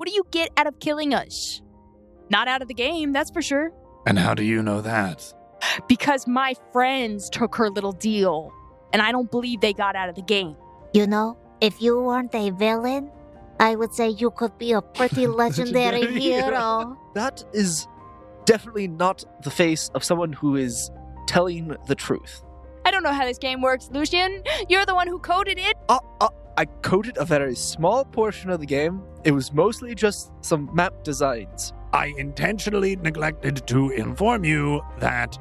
do you get out of killing us? Not out of the game, that's for sure. And how do you know that? Because my friends took her little deal, and I don't believe they got out of the game. You know, if you weren't a villain, I would say you could be a pretty legendary hero. That is definitely not the face of someone who is telling the truth. I don't know how this game works, Lucian. You're the one who coded it. I coded a very small portion of the game. It was mostly just some map designs. I intentionally neglected to inform you that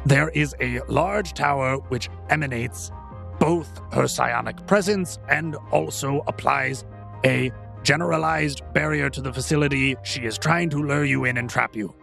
there is a large tower which emanates both her psionic presence and also applies a generalized barrier to the facility. She is trying to lure you in and trap you.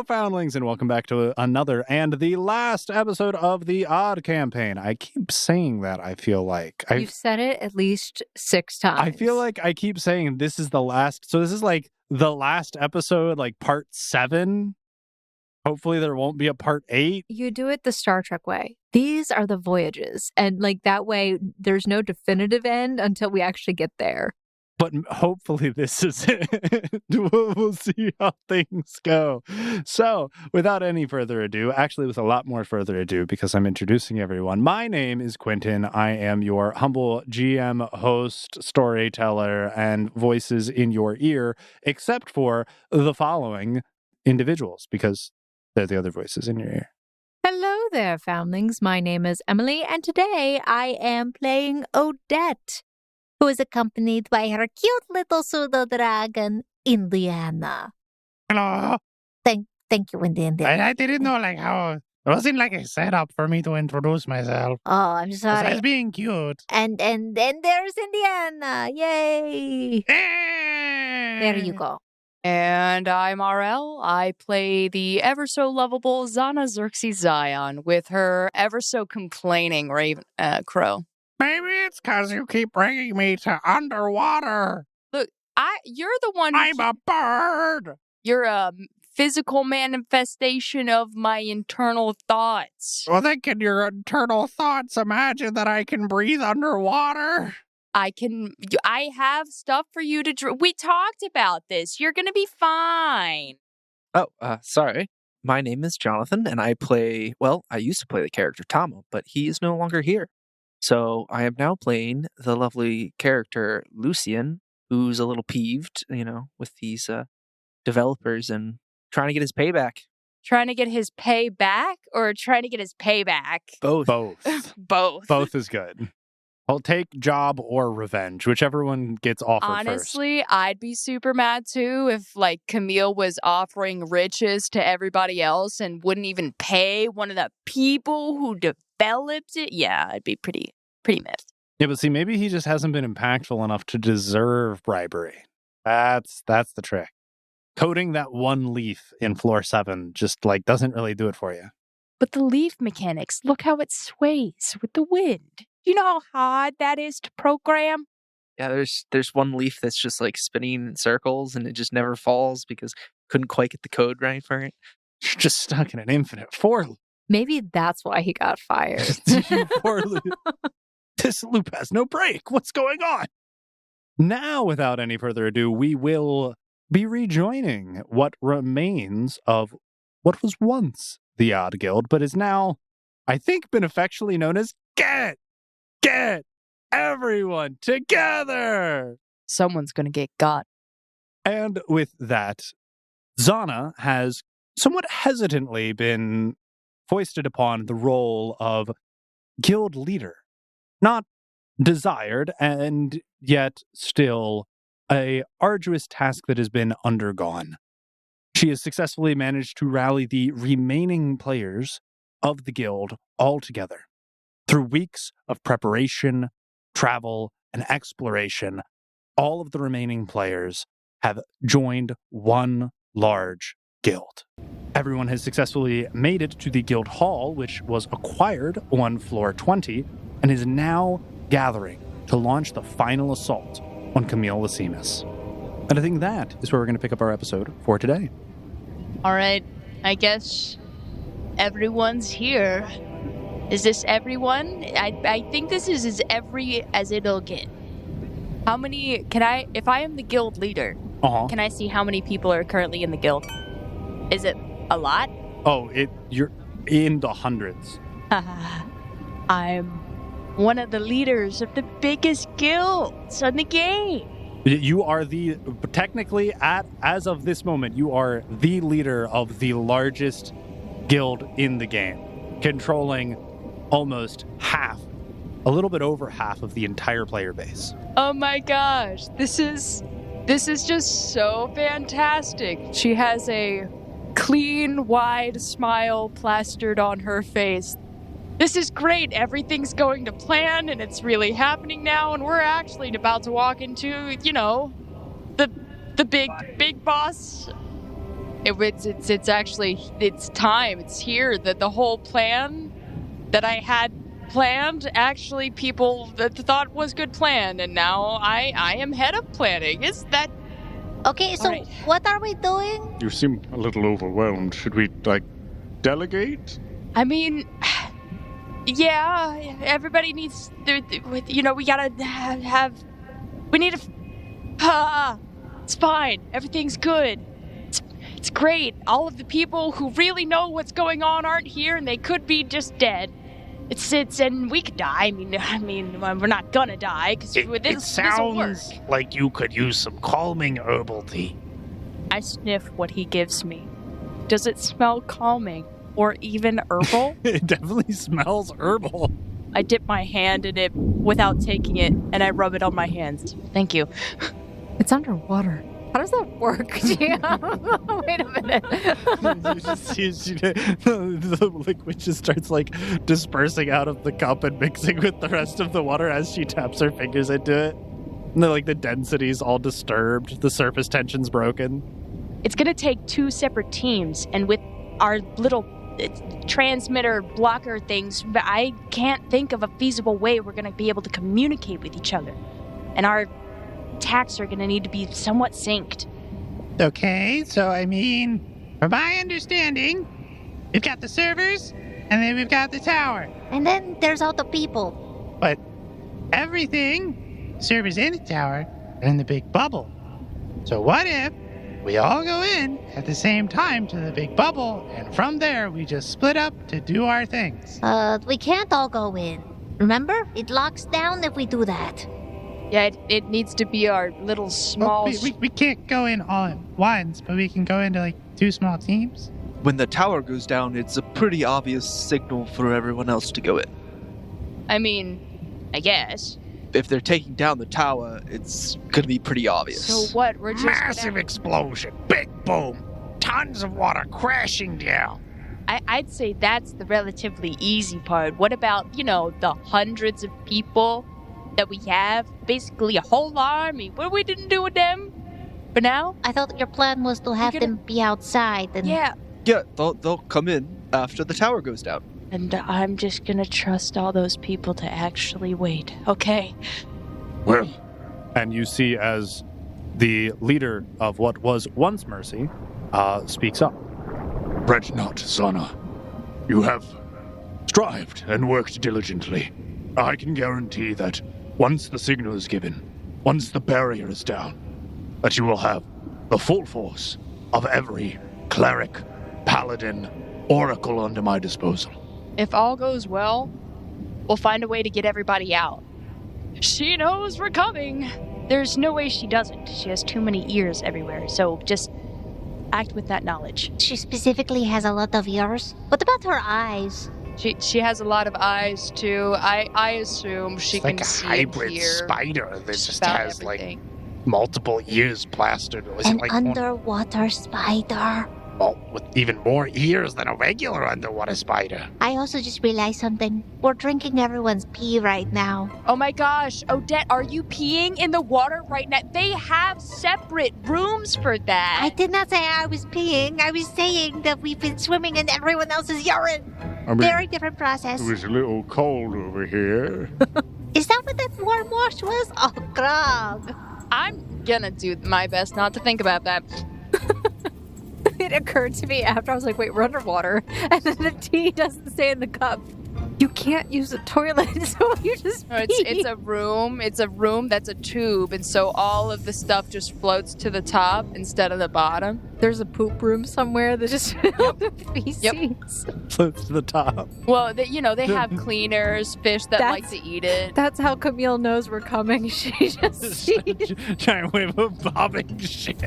Foundlings, and welcome back to another and the last episode of the Odd Campaign. I keep saying that, I feel like. You've said it at least 6 times. I feel like I keep saying this is the last. So this is like the last episode, like part 7. Hopefully there won't be a part 8. You do it the Star Trek way. These are the voyages. And like that way, there's no definitive end until we actually get there. But hopefully this is it. We'll see how things go. So, without any further ado, actually with a lot more further ado, because I'm introducing everyone, my name is Quentin. I am your humble GM, host, storyteller, and voices in your ear, except for the following individuals, because they're the other voices in your ear. Hello there, Foundlings. My name is Emily, and today I am playing Odette, who is accompanied by her cute little pseudo-dragon, Indiana. Hello. Thank you, Indiana. I didn't know how... It wasn't like a setup for me to introduce myself. Oh, I'm sorry. I was being cute. And there's Indiana. Yay. There you go. And I'm RL. I play the ever so lovable Zana Xerxes Zion with her ever so complaining Raven Crow. Maybe it's because you keep bringing me to underwater. Look, you're the one. I'm a bird. You're a physical manifestation of my internal thoughts. Well, then can your internal thoughts imagine that I can breathe underwater? I have stuff for you to drink. We talked about this. You're going to be fine. Oh, sorry. My name is Jonathan, and I used to play the character Tama, but he is no longer here. So I am now playing the lovely character Lucian, who's a little peeved, with these developers and trying to get his payback. Trying to get his payback or trying to get his payback? Both. Both. Both is good. I'll take job or revenge, whichever one gets offered Honestly, first. I'd be super mad too if Camille was offering riches to everybody else and wouldn't even pay one of the people who developed it. Yeah, I'd be pretty miffed. Yeah, but see, maybe he just hasn't been impactful enough to deserve bribery. That's the trick. Coding that one leaf in floor 7 just doesn't really do it for you. But the leaf mechanics, look how it sways with the wind. You know how hard that is to program? Yeah, there's one leaf that's just spinning in circles and it just never falls because couldn't quite get the code right for it. You're just stuck in an infinite for loop. Maybe that's why he got fired. This loop has no break. What's going on? Now, without any further ado, we will be rejoining what remains of what was once the Odd Guild, but is now, I think, been affectionately known as Get everyone together. Someone's going to get got. And with that, Zana has somewhat hesitantly been foisted upon the role of guild leader. Not desired, and yet still a arduous task that has been undergone. She has successfully managed to rally the remaining players of the guild all together. Through weeks of preparation, travel, and exploration, all of the remaining players have joined one large guild. Everyone has successfully made it to the guild hall, which was acquired on floor 20, and is now gathering to launch the final assault on Camille Lysimus. And I think that is where we're going to pick up our episode for today. All right, I guess everyone's here. Is this everyone? I think this is as every as it'll get. How many can I, if I am the guild leader, can I see how many people are currently in the guild? Is it a lot? Oh, you're in the hundreds. I'm one of the leaders of the biggest guilds in the game. You are technically, as of this moment, you are the leader of the largest guild in the game, controlling almost half, a little bit over half of the entire player base. Oh my gosh, this is just so fantastic. She has a clean, wide smile plastered on her face. This is great. Everything's going to plan, and it's really happening now, and we're actually about to walk into, the big boss. It's actually, it's time. It's here. The whole plan that I had planned, actually people thought was good plan, and now I am head of planning. Is that... Okay, so right. What are we doing? You seem a little overwhelmed. Should we, delegate? I mean... Yeah, everybody needs, we gotta we need it's fine. Everything's good. It's great. All of the people who really know what's going on aren't here, and they could be just dead. And we could die. I mean, we're not gonna die, because this'll work. Like you could use some calming herbal tea. I sniff what he gives me. Does it smell calming? Or even herbal? It definitely smells herbal. I dip my hand in it without taking it, and I rub it on my hands. Thank you. It's underwater. How does that work, GM? Wait a minute. You just see the liquid just starts dispersing out of the cup and mixing with the rest of the water as she taps her fingers into it. And the density's all disturbed. The surface tension's broken. It's gonna take 2 separate teams, and with our little transmitter blocker things, but I can't think of a feasible way we're going to be able to communicate with each other. And our attacks are going to need to be somewhat synced. Okay, so from my understanding, we've got the servers, and then we've got the tower. And then there's all the people. But everything, servers in the tower, are in the big bubble. So what if we all go in at the same time to the big bubble, and from there we just split up to do our things? We can't all go in. Remember? It locks down if we do that. Yeah, it needs to be our little small... We can't go in all at once, but we can go into 2 small teams. When the tower goes down, it's a pretty obvious signal for everyone else to go in. I mean, I guess. If they're taking down the tower, it's going to be pretty obvious. So what? We're just Massive explosion, big boom, tons of water crashing down. I'd say that's the relatively easy part. What about, the hundreds of people that we have? Basically a whole army. What we didn't do with them? But now? I thought your plan was to have them be outside and... Yeah. Yeah, they'll come in after the tower goes down. And I'm just gonna trust all those people to actually wait, okay? Well, And you see as the leader of what was once Mercy speaks up. fret not, Zana. You have strived and worked diligently. I can guarantee that once the signal is given, once the barrier is down, that you will have the full force of every cleric, paladin, oracle under my disposal. If all goes well, we'll find a way to get everybody out. She knows we're coming. There's no way she doesn't. She has too many ears everywhere. So just, act with that knowledge. She specifically has a lot of ears. What about her eyes? She has a lot of eyes too. I assume she It's can like a see hybrid and hear spider that just about has everything. like multiple ears plastered. Was An it like underwater spider. with even more ears than a regular underwater spider? I also just realized something. We're drinking everyone's pee right now. Oh my gosh, Odette, are you peeing in the water right now? They have separate rooms for that. I did not say I was peeing. I was saying that we've been swimming in everyone else's urine. I mean, Very different process. it was a little cold over here. Is that what that warm wash was? Oh, Grog. I'm gonna do my best not to think about that. It occurred to me after I was like, wait, we're underwater. And then the tea doesn't stay in the cup. You can't use a toilet, so you just pee. It's a room. It's a room that's a tube, and so all of the stuff just floats to the top instead of the bottom. There's a poop room somewhere that just filled with feces. Floats to the top. Well, they have cleaners, fish that like That's- to eat it. That's how Camille knows we're coming. She just sees. Giant wave of bobbing shit.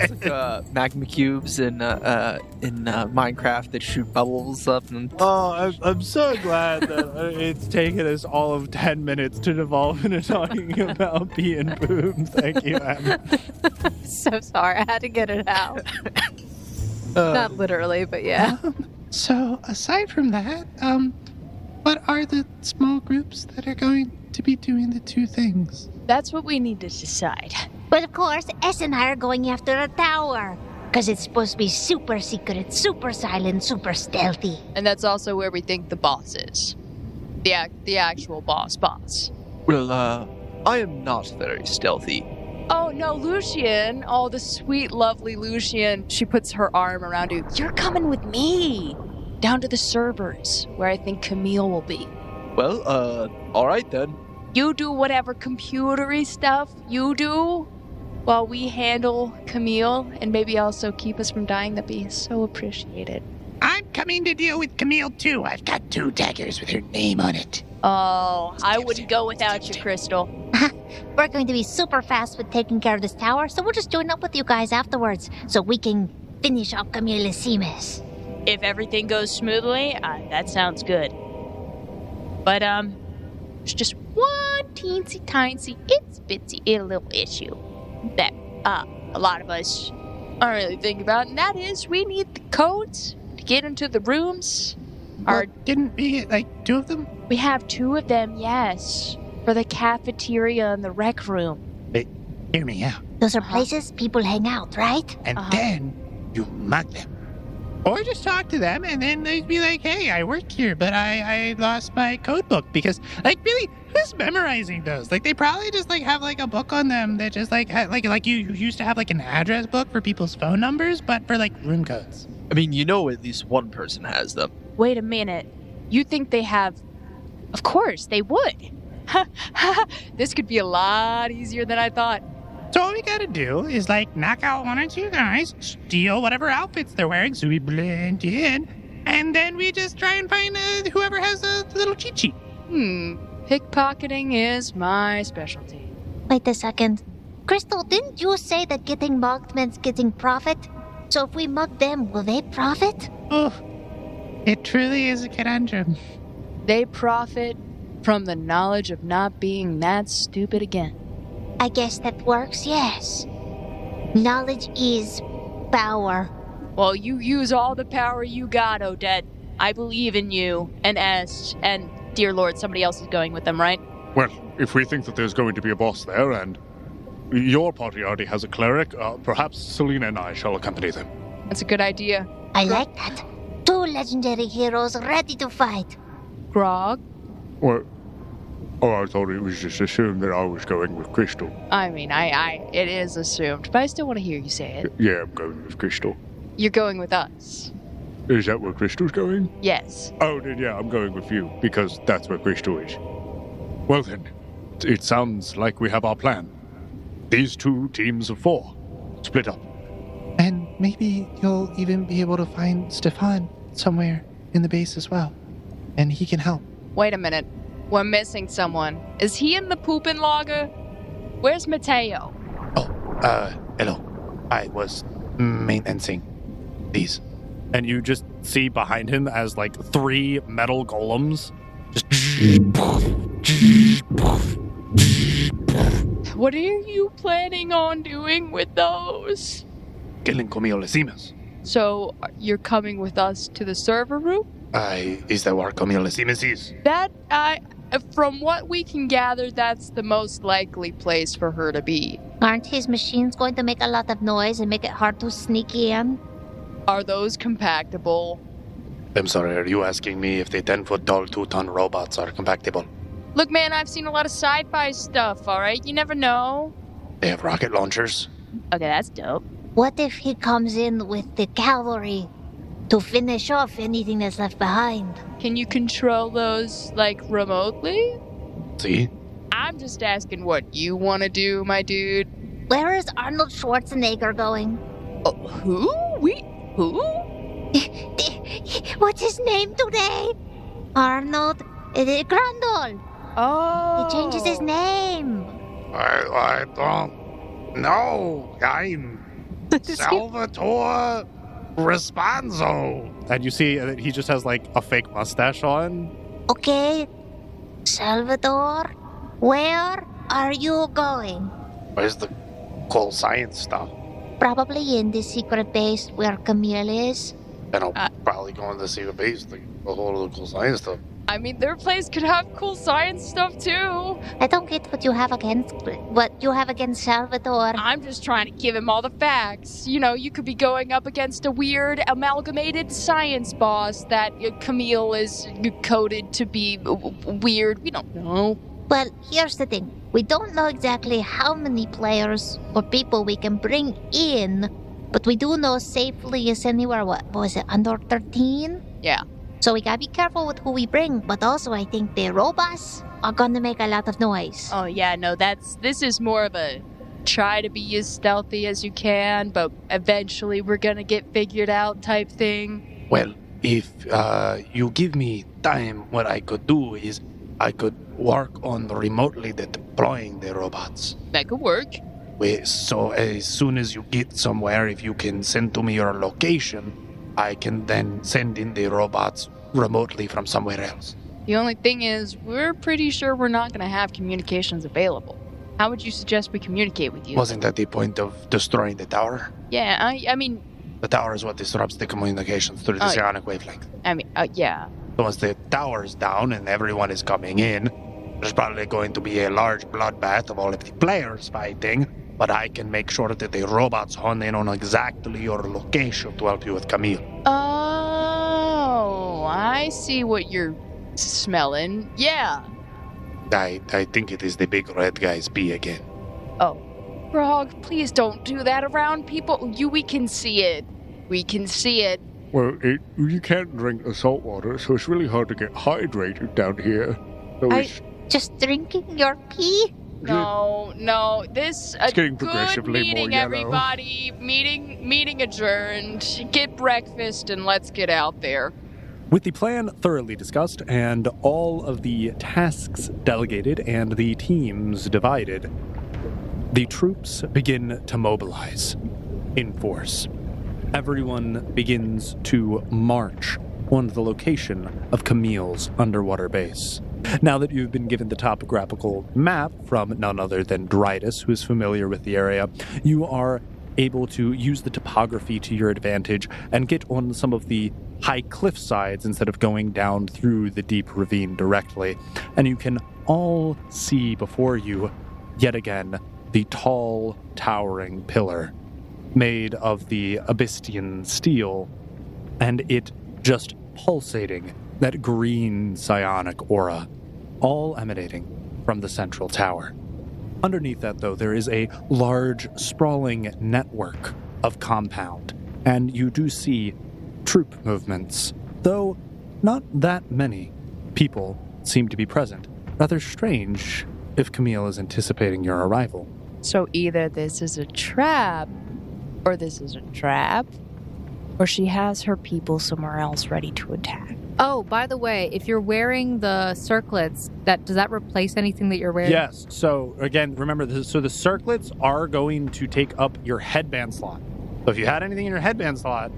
Magma cubes in Minecraft that shoot bubbles up. And Oh, I'm so glad that it's taken us all of 10 minutes to devolve into talking about pee and poop. Thank you, Em. So sorry, I had to get it out. Not literally, but yeah. So, aside from that, what are the small groups that are going to be doing the two things? That's what we need to decide. But of course, S and I are going after a tower. Because it's supposed to be super secret, super silent, super stealthy. And that's also where we think the boss is. The actual boss. well, I am not very stealthy. Oh no, Lucian. Oh, the sweet, lovely Lucian. She puts her arm around you. You're coming with me. Down to the servers, where I think Camille will be. Well, all right then. You do whatever computery stuff you do, while we handle Camille, and maybe also keep us from dying. That'd be so appreciated. I'm coming to deal with Camille too. I've got 2 daggers with her name on it. Oh, I wouldn't go without you, Crystal. We're going to be super fast with taking care of this tower, so we'll just join up with you guys afterwards, so we can finish off Camille Simes. If everything goes smoothly, that sounds good. But, there's just one teensy-tiny, itsy-bitsy little issue that, a lot of us aren't really thinking about, and that is we need the codes to get into the rooms. Didn't we get, like, 2 of them? We have 2 of them, yes, for the cafeteria and the rec room. Hear me out. Those are places people hang out, right? And then you mug them. Or just talk to them, and then they'd be like, hey, I work here, but I lost my code book. Because, like, really, who's memorizing those? Like, they probably just, like, have, like, a book on them that just, like, like you used to have, like, an address book for people's phone numbers, but for, like, room codes. I mean, you know at least one person has them. Wait a minute. You think they have... Of course, they would. This could be a lot easier than I thought. So all we gotta do is, like, knock out 1 or 2 guys, steal whatever outfits they're wearing so we blend in, and then we just try and find whoever has the little cheat sheet. Pickpocketing is my specialty. Wait a second. Crystal, didn't you say that getting mugged meant getting profit? So if we mug them, will they profit? Oh, it truly is a conundrum. They profit from the knowledge of not being that stupid again. I guess that works, yes. Knowledge is power. Well, you use all the power you got, Odette. I believe in you, and S, and dear Lord, somebody else is going with them, right? Well, if we think that there's going to be a boss there, and your party already has a cleric, perhaps Selena and I shall accompany them. That's a good idea. I like that. 2 legendary heroes ready to fight. Grog? Well, I thought it was just assumed that I was going with Crystal. I mean, it is assumed, but I still want to hear you say it. Yeah, I'm going with Crystal. You're going with us. Is that where Crystal's going? Yes. Oh, then yeah, I'm going with you, because that's where Crystal is. Well then, it sounds like we have our plan. These 2 teams of 4. Split up. And maybe you'll even be able to find Stefan somewhere in the base as well. And he can help. Wait a minute. We're missing someone. Is he in the poopin' logger? Where's Mateo? Oh, hello. I was maintenancing. these. And you just see behind him as like 3 metal golems just What are you planning on doing with those? Killing Comilesimas. So you're coming with us to the server room? Is that where Comilesimas is? That, from what we can gather, that's the most likely place for her to be. Aren't his machines going to make a lot of noise and make it hard to sneak in? Are those compactable? I'm sorry, are you asking me if the 10-foot tall 2-ton robots are compatible? Look, man, I've seen a lot of sci-fi stuff, alright? You never know. They have rocket launchers? Okay, that's dope. What if he comes in with the cavalry to finish off anything that's left behind? Can you control those, like, remotely? See? I'm just asking what you want to do, my dude. Where is Arnold Schwarzenegger going? Oh, who? Who? What's his name today? Arnold Grandol. Oh. He changes his name. I don't know. I'm Salvatore Responso. and you see that he just has like a fake mustache on. Okay, Salvador, where are you going? Where's the cool science stuff? Probably in the secret base where Camille is. And I'll probably go in the secret base to the whole cool science stuff. I mean, their place could have cool science stuff too. I don't get what you have against Salvador. I'm just trying to give him all the facts. You know, you could be going up against a weird amalgamated science boss that Camille is coded to be weird. We don't know. Well, here's the thing. We don't know exactly how many players or people we can bring in, but we do know safely is anywhere, what was it, under 13? Yeah. So we gotta be careful with who we bring, but also I think the robots are gonna make a lot of noise. Oh yeah, no, this is more of a try to be as stealthy as you can, but eventually we're gonna get figured out type thing. Well, if you give me time, what I could do is I could work on remotely deploying the robots. That could work. So as soon as you get somewhere, if you can send to me your location, I can then send in the robots remotely from somewhere else. The only thing is, we're pretty sure we're not gonna have communications available. How would you suggest we communicate with you? Wasn't that the point of destroying the tower? Yeah, I mean, The tower is what disrupts the communications through the psionic wavelength. yeah. So once the tower's down and everyone is coming in, there's probably going to be a large bloodbath of all of the players fighting, but I can make sure that the robots hone in on exactly your location to help you with Camille. Oh, I see what you're smelling. Yeah. I think it is the big red guy's pee again. Oh. Frog, please don't do that around people. We can see it. We can see it. Well, you can't drink the salt water, so it's really hard to get hydrated down here. So Just drinking your pee? No. This It's getting good progressively more meeting, yellow. everybody. Meeting adjourned. Get breakfast and let's get out there. With the plan thoroughly discussed and all of the tasks delegated and the teams divided, the troops begin to mobilize in force. Everyone begins to march on the location of Camille's underwater base. Now that you've been given the topographical map from none other than Drydas, who is familiar with the area, you are able to use the topography to your advantage and get on some of the high cliff sides instead of going down through the deep ravine directly. And you can all see before you, yet again, the tall, towering pillar made of the Abysstian steel, and it just pulsating that green psionic aura, all emanating from the central tower. Underneath that, though, there is a large, sprawling network of compound, and you do see troop movements, though not that many people seem to be present. Rather strange if Camille is anticipating your arrival. So either this is a trap, or this is a trap, or she has her people somewhere else ready to attack. Oh, by the way, if you're wearing the circlets, does that replace anything that you're wearing? Yes. So again, remember this. So the circlets are going to take up your headband slot. So if you had anything in your headband slot,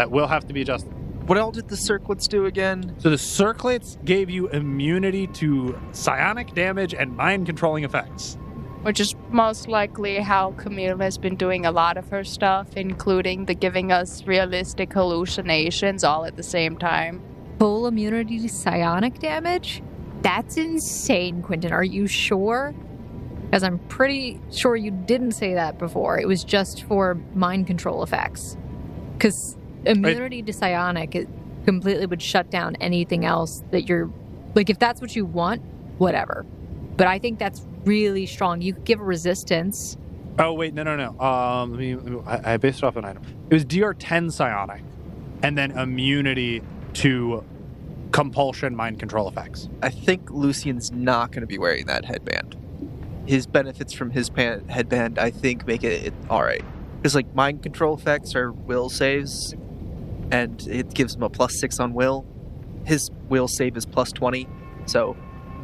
That will have to be adjusted. What all did the circlets do again? So the circlets gave you immunity to psionic damage and mind-controlling effects. Which is most likely how Camille has been doing a lot of her stuff, including the giving us realistic hallucinations all at the same time. Full immunity to psionic damage? That's insane, Quentin. Are you sure? Because I'm pretty sure you didn't say that before. It was just for mind control effects. Because immunity to psionic, it completely would shut down anything else that you're... Like, if that's what you want, whatever. But I think that's really strong. You could give a resistance. Oh, wait, no. I based it off an item. It was DR 10 psionic, and then immunity to compulsion mind control effects. I think Lucian's not going to be wearing that headband. His benefits from his headband, I think, make it all right. Because, like, mind control effects are will saves, and it gives him a +6 on will. His will save is +20, so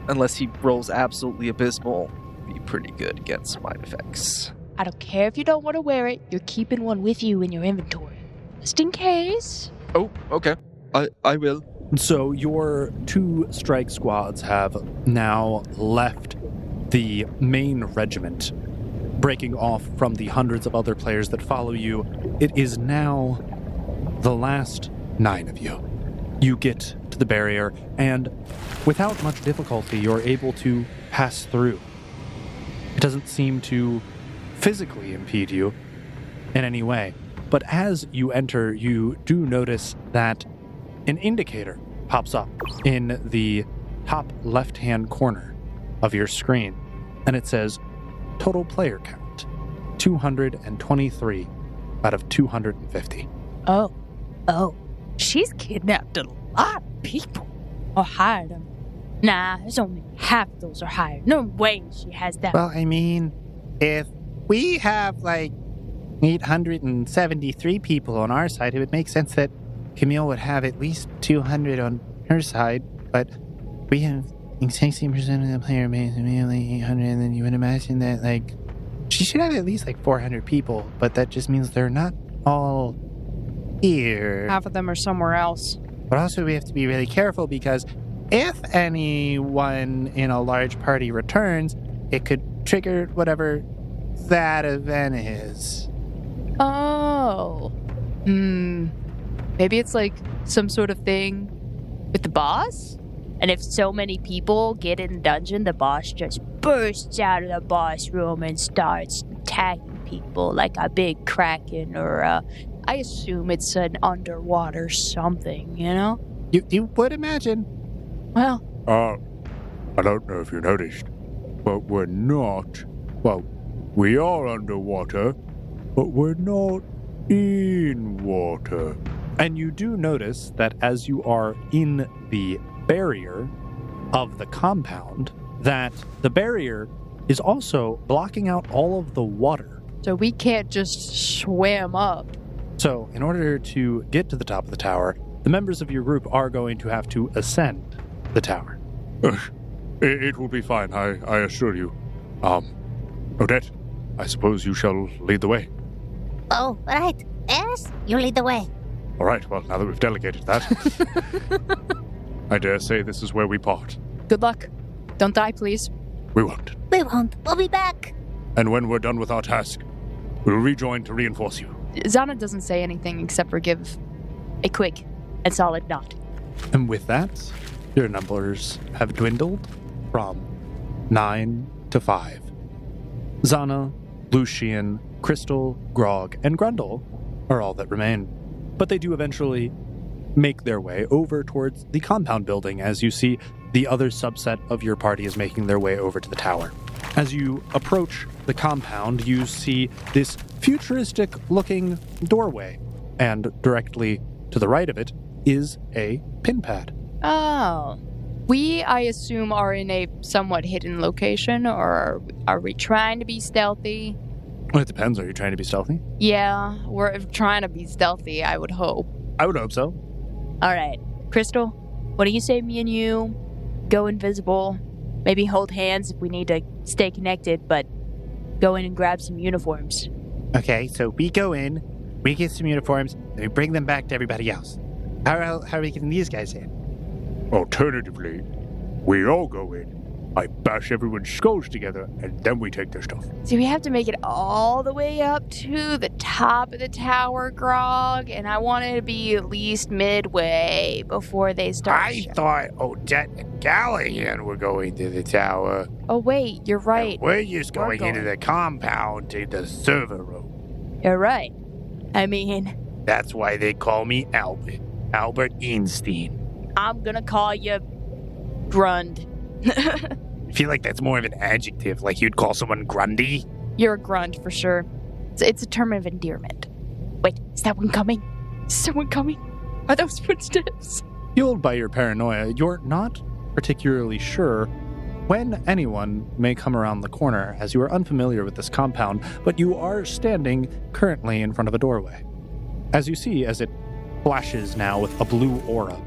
unless he rolls absolutely abysmal, be pretty good against mind effects. I don't care if you don't want to wear it, you're keeping one with you in your inventory. Just in case. Oh, okay. I will. So your 2 strike squads have now left the main regiment, breaking off from the hundreds of other players that follow you. It is now the last 9 of you. You get to the barrier, and without much difficulty, you're able to pass through. It doesn't seem to physically impede you in any way. But as you enter, you do notice that an indicator pops up in the top left-hand corner of your screen, and it says total player count, 223 out of 250. Oh. She's kidnapped a lot of people. Or hired them. Nah, there's only half of those are hired. No way she has that. Well, I mean, if we have, 873 people on our side, it would make sense that Camille would have at least 200 on her side, but we have 16% of the player base, immediately 800, and then you would imagine that, she should have at least, 400 people, but that just means they're not all here. Half of them are somewhere else. But also we have to be really careful because if anyone in a large party returns, it could trigger whatever that event is. Oh. Maybe it's some sort of thing with the boss? And if so many people get in the dungeon, the boss just bursts out of the boss room and starts attacking people like a big kraken or I assume it's an underwater something, you know? You would imagine. Well. I don't know if you noticed, but we're not. Well, we are underwater, but we're not in water. And you do notice that as you are in the barrier of the compound, that the barrier is also blocking out all of the water. So we can't just swim up. So in order to get to the top of the tower, the members of your group are going to have to ascend the tower. It will be fine, I assure you. Odette, I suppose you shall lead the way. Oh, right. Yes, you lead the way. All right, well, now that we've delegated that, I dare say this is where we part. Good luck. Don't die, please. We won't. We won't. We'll be back. And when we're done with our task, we'll rejoin to reinforce you. Zana doesn't say anything except for give a quick and solid nod. And with that, your numbers have dwindled from 9 to 5. Zana, Lucian, Crystal, Grog, and Grundle are all that remain. But they do eventually make their way over towards the compound building as you see the other subset of your party is making their way over to the tower. As you approach the compound, you see this futuristic-looking doorway, and directly to the right of it is a pin pad. Oh. We, I assume, are in a somewhat hidden location, or are we trying to be stealthy? Well, it depends. Are you trying to be stealthy? Yeah, we're trying to be stealthy, I would hope. I would hope so. All right. Crystal, what do you say me and you go invisible? Maybe hold hands if we need to stay connected, but go in and grab some uniforms. Okay, so we go in, we get some uniforms, then we bring them back to everybody else. How are we getting these guys in? Alternatively, we all go in. I bash everyone's skulls together, and then we take their stuff. So we have to make it all the way up to the top of the tower, Grog, and I want it to be at least midway before they start. I thought Odette and Callahan were going to the tower. Oh, wait, you're right. And we're just We're going into the compound to the server room. You're right. I mean, That's why they call me Albert. Albert Einstein. I'm gonna call you Grund. I feel like that's more of an adjective, like you'd call someone Grundy. You're a grunt for sure. It's a term of endearment. Wait, is that one coming? Is someone coming? Are those footsteps? Fueled by your paranoia, you're not particularly sure when anyone may come around the corner, as you are unfamiliar with this compound, but you are standing currently in front of a doorway. As you see, as it flashes now with a blue aura.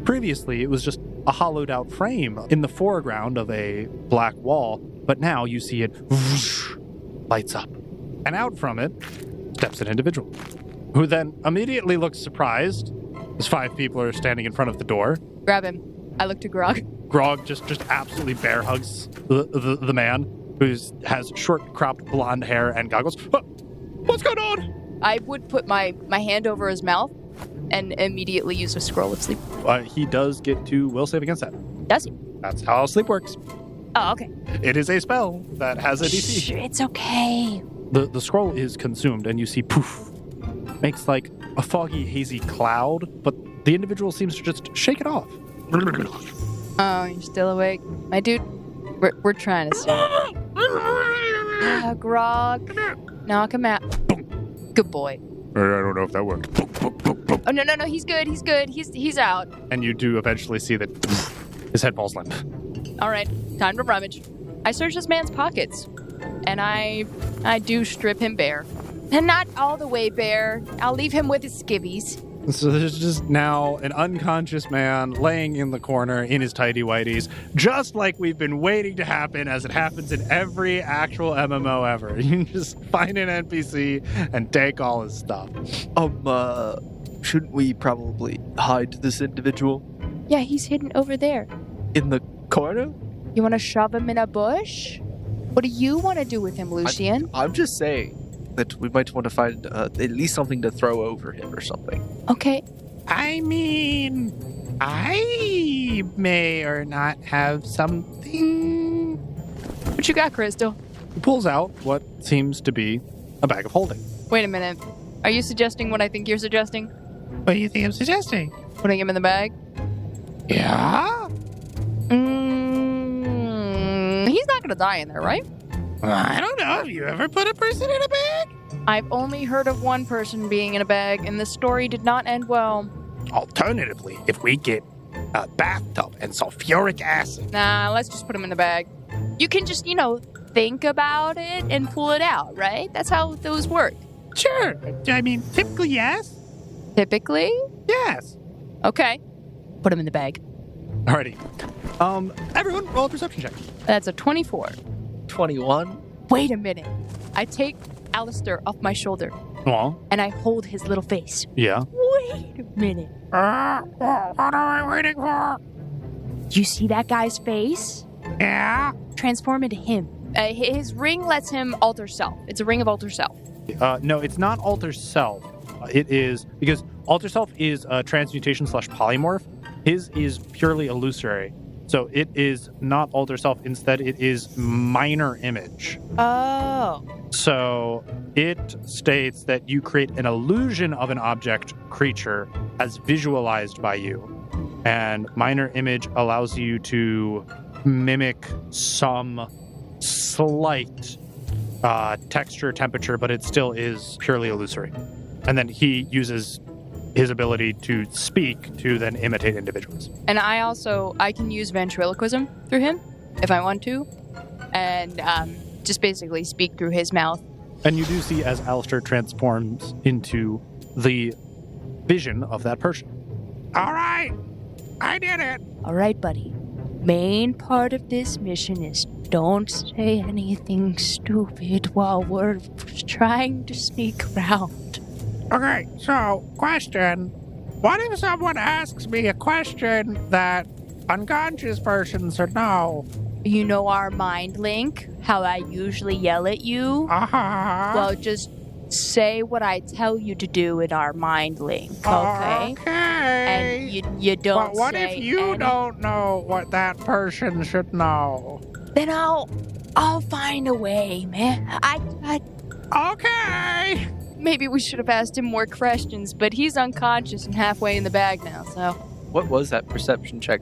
Previously, it was just a hollowed out frame in the foreground of a black wall, but now you see it whoosh, lights up. And out from it steps an individual, who then immediately looks surprised as 5 people are standing in front of the door. Grab him. I look to Grog. Grog just absolutely bear hugs the man who has short cropped blonde hair and goggles. What's going on? I would put my hand over his mouth and immediately use a scroll of sleep. He does get to will save against that. Does he? That's how sleep works. Oh, okay. It is a spell that has a DC. Shh, it's okay. The scroll is consumed and you see poof. Makes like a foggy, hazy cloud, but the individual seems to just shake it off. Oh, you're still awake? My dude, we're trying to sleep. Grog. Knock him out. Good boy. I don't know if that worked. Oh, no, he's good. He's out. And you do eventually see that his head falls limp. All right, time to rummage. I search this man's pockets, and I do strip him bare. And not all the way bare. I'll leave him with his skivvies. So there's just now an unconscious man laying in the corner in his tighty whities, just like we've been waiting to happen, as it happens in every actual MMO ever. You just find an NPC and take all his stuff. Shouldn't we probably hide this individual Yeah, he's hidden over there. in the corner? You want to shove him in a bush? What do you want to do with him, Lucian? I'm just saying that we might want to find at least something to throw over him or something. Okay. I mean, I may or not have something. What you got, Crystal? He pulls out what seems to be a bag of holding. Wait a minute. Are you suggesting what I think you're suggesting? What do you think I'm suggesting? Putting him in the bag? Yeah? He's not going to die in there, right? I don't know. Have you ever put a person in a bag? I've only heard of one person being in a bag, and the story did not end well. Alternatively, if we get a bathtub and sulfuric acid. Nah, let's just put him in the bag. You can just, think about it and pull it out, right? That's how those work. Sure. I mean, typically, yes. Typically? Yes. Okay. Put him in the bag. Alrighty. Everyone, roll a perception check. That's a 24. 21. Wait a minute. I take Alistair off my shoulder, Well, and I hold his little face. yeah. Wait a minute. What are we waiting for? You see that guy's face? Yeah? Transform into him. His ring lets him alter self. It's a ring of alter self. No, it's not alter self. It is, because alter self is transmutation / polymorph. His is purely illusory. So it is not alter self. Instead, it is minor image. Oh. So it states that you create an illusion of an object creature as visualized by you. And minor image allows you to mimic some slight texture, temperature, but it still is purely illusory. And then he uses his ability to speak to then imitate individuals. And I can use ventriloquism through him if I want to. And just basically speak through his mouth. And you do see as Alistair transforms into the vision of that person. All right. I did it. All right, buddy. Main part of this mission is don't say anything stupid while we're trying to sneak around. Okay, so, question. What if someone asks me a question that unconscious person should know? You know our mind link? How I usually yell at you? Uh-huh. Well, just say what I tell you to do in our mind link, okay? Okay. And you don't But what say if you don't know what that person should know? Then I'll find a way, man. Okay. Maybe we should have asked him more questions, but he's unconscious and halfway in the bag now, so. What was that perception check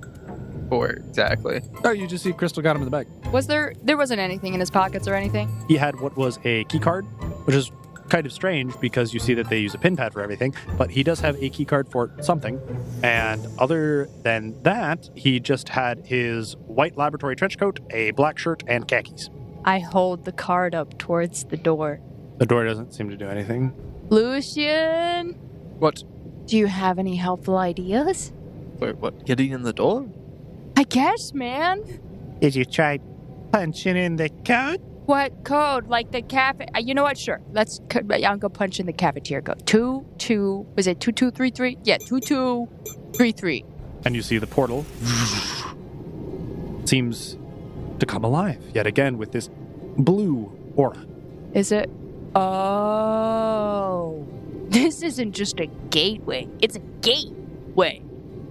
for exactly? Oh, you just see Crystal got him in the bag. There wasn't anything in his pockets or anything? He had what was a key card, which is kind of strange because you see that they use a pin pad for everything, but he does have a key card for something. And other than that, he just had his white laboratory trench coat, a black shirt, and khakis. I hold the card up towards the door. The door doesn't seem to do anything. Lucian, What? do you have any helpful ideas? Wait, what? Getting in the door? I guess, man. Did you try punching in the code? What code? Like the cafe? You know what? Sure. I'll go punch in the cafeteria code. 22. Was it 2233? Yeah, 2233. And you see the portal seems to come alive yet again with this blue aura. Is it? Oh. This isn't just a gateway. It's a gateway.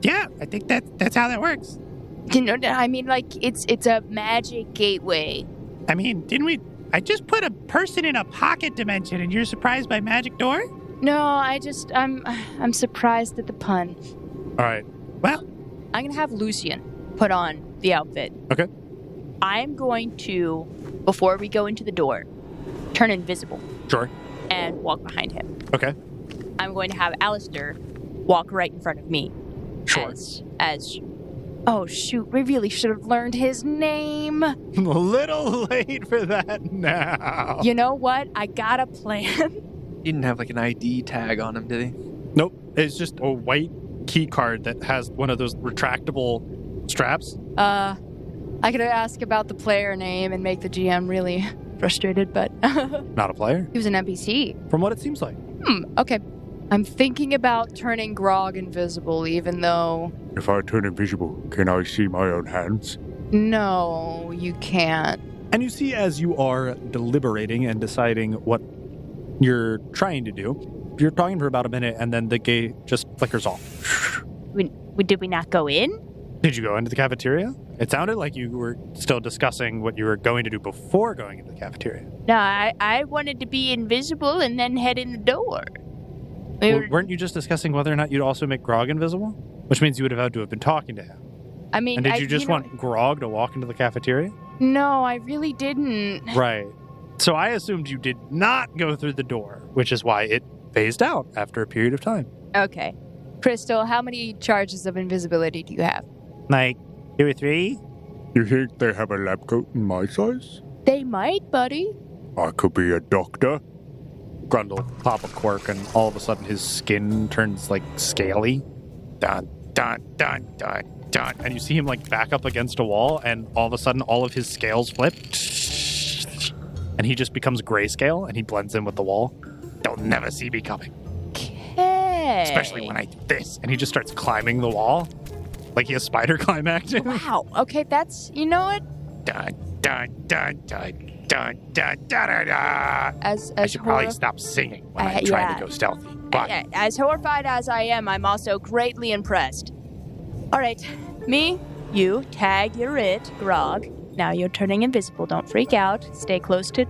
Yeah, I think that's how that works. You know, I mean, like, it's a magic gateway. I mean, I just put a person in a pocket dimension and you're surprised by magic door? No, I'm surprised at the pun. All right. Well, I'm gonna have Lucian put on the outfit. Okay. I'm going to, before we go into the door, turn invisible Sure. and walk behind him. Okay. I'm going to have Alistair walk right in front of me. Sure. As oh shoot, we really should have learned his name. A little late for that now. You know what? I got a plan. He didn't have like an ID tag on him, did he? Nope. It's just a white key card that has one of those retractable straps. I could ask about the player name and make the GM really frustrated, but Not a player, he was an NPC. from what it seems like. Okay. I'm thinking about turning Grog invisible, even though... If I turn invisible, can I see my own hands? No, you can't. And you see as you are deliberating and deciding what you're trying to do, you're talking for about a minute and then the gate just flickers off. Did we not go in? Did you go into the cafeteria? It sounded like you were still discussing what you were going to do before going into the cafeteria. No, I wanted to be invisible and then head in the door. Weren't you just discussing whether or not you'd also make Grog invisible? Which means you would have had to have been talking to him. I mean, And did you just want Grog to walk into the cafeteria? No, I really didn't. Right. So I assumed you did not go through the door, which is why it phased out after a period of time. Okay. Crystal, how many charges of invisibility do you have? Like 2 or 3? You think they have a lab coat in my size? They might, buddy. I could be a doctor. Grundle pop a quirk and all of a sudden his skin turns like scaly. Dun, dun, dun, dun, dun. And you see him like back up against a wall and all of a sudden all of his scales flip. And he just becomes grayscale and he blends in with the wall. They'll never see me coming. Okay. Especially when I do this. And he just starts climbing the wall. Like he has spider climb action. Wow. Okay, that's... You know what? Dun, dun, dun, dun. Dun, dun, dun, dun, dun. I should probably stop singing when I'm trying to go stealthy. But as horrified as I am, I'm also greatly impressed. All right, me, you, tag, you're it, Grog. Now you're turning invisible. Don't freak out. Stay close to